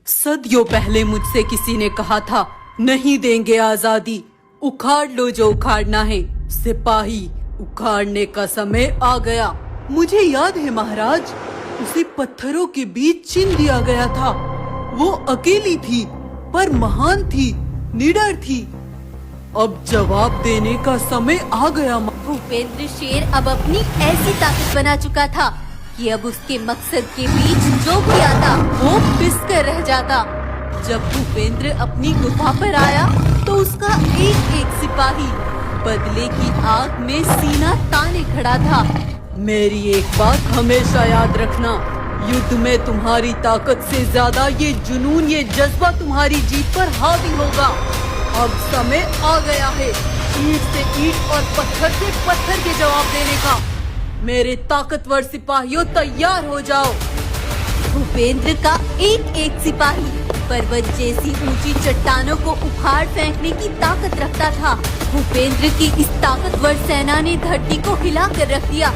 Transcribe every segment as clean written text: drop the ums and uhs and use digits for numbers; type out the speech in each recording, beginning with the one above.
सदियों पहले मुझसे किसी ने कहा था, नहीं देंगे आजादी, उखाड़ लो जो उखाड़ना है, सिपाही उखाड़ने का समय आ गया। मुझे याद है महाराज, उसे पत्थरों के बीच चीन दिया गया था। वो अकेली थी पर महान थी, निडर थी। अब जवाब देने का समय आ गया। भूपेंद्र शेर अब अपनी ऐसी ताकत बना चुका था कि अब उसके मकसद के बीच जो भी आता वो पिस कर रह जाता। जब भूपेंद्र अपनी गुफा पर आया तो उसका एक एक सिपाही बदले की आग में सीना ताने खड़ा था। मेरी एक बात हमेशा याद रखना, युद्ध में तुम्हारी ताकत से ज्यादा ये जुनून, ये जज्बा तुम्हारी जीत पर हावी होगा। अब समय आ गया है ईंट से ईंट और पत्थर से पत्थर के जवाब देने का। मेरे ताकतवर सिपाहियों तैयार हो जाओ। भूपेंद्र का एक एक सिपाही पर्वत जैसी ऊंची चट्टानों को उखाड़ फेंकने की ताकत रखता था। भूपेंद्र की इस ताकतवर सेना ने धरती को हिला कर रख दिया।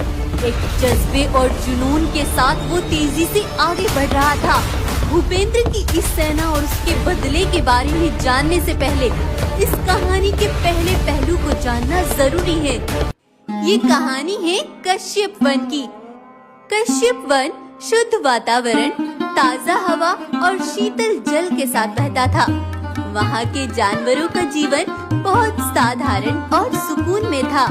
एक जज्बे और जुनून के साथ वो तेजी से आगे बढ़ रहा था। भूपेंद्र की इस सेना और उसके बदले के बारे में जानने से पहले इस कहानी के पहले पहलू को जानना जरूरी है। ये कहानी है कश्यप वन की। कश्यप वन शुद्ध वातावरण, ताजा हवा और शीतल जल के साथ बहता था। वहाँ के जानवरों का जीवन बहुत साधारण और सुकून में था।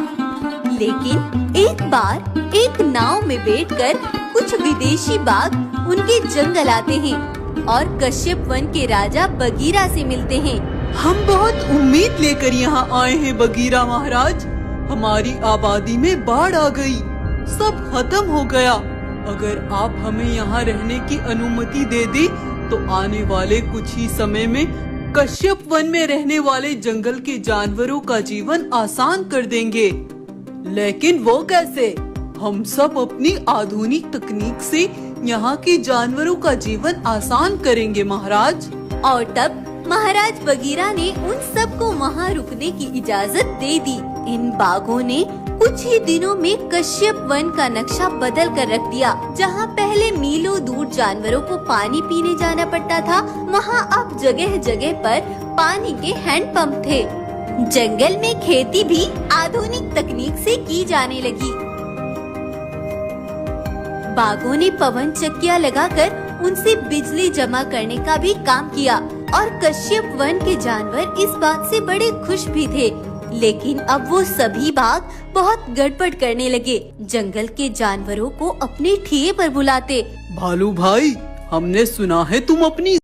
लेकिन एक बार एक नाव में बैठकर कुछ विदेशी बाघ उनके जंगल आते हैं और कश्यप वन के राजा बगीरा से मिलते हैं। हम बहुत उम्मीद लेकर यहाँ आए हैं बगीरा महाराज। हमारी आबादी में बाढ़ आ गई, सब खत्म हो गया। अगर आप हमें यहाँ रहने की अनुमति दे दे तो आने वाले कुछ ही समय में कश्यप वन में रहने वाले जंगल के जानवरों का जीवन आसान कर देंगे। लेकिन वो कैसे? हम सब अपनी आधुनिक तकनीक से यहाँ के जानवरों का जीवन आसान करेंगे महाराज। और तब महाराज बगीरा ने उन सबको वहाँ रुकने की इजाजत दे दी। इन बाघों ने कुछ ही दिनों में कश्यप वन का नक्शा बदल कर रख दिया। जहाँ पहले मीलों दूर जानवरों को पानी पीने जाना पड़ता था, वहाँ अब जगह जगह पर पानी के हैंडपंप थे। जंगल में खेती भी आधुनिक तकनीक से की जाने लगी। बाघों ने पवन चक्कियाँ लगाकर उनसे बिजली जमा करने का भी काम किया और कश्यप वन के जानवर इस बात से बड़े खुश भी थे। लेकिन अब वो सभी बाघ बहुत गड़बड़ करने लगे। जंगल के जानवरों को अपने ठिये पर बुलाते। भालू भाई, हमने सुना है तुम अपनी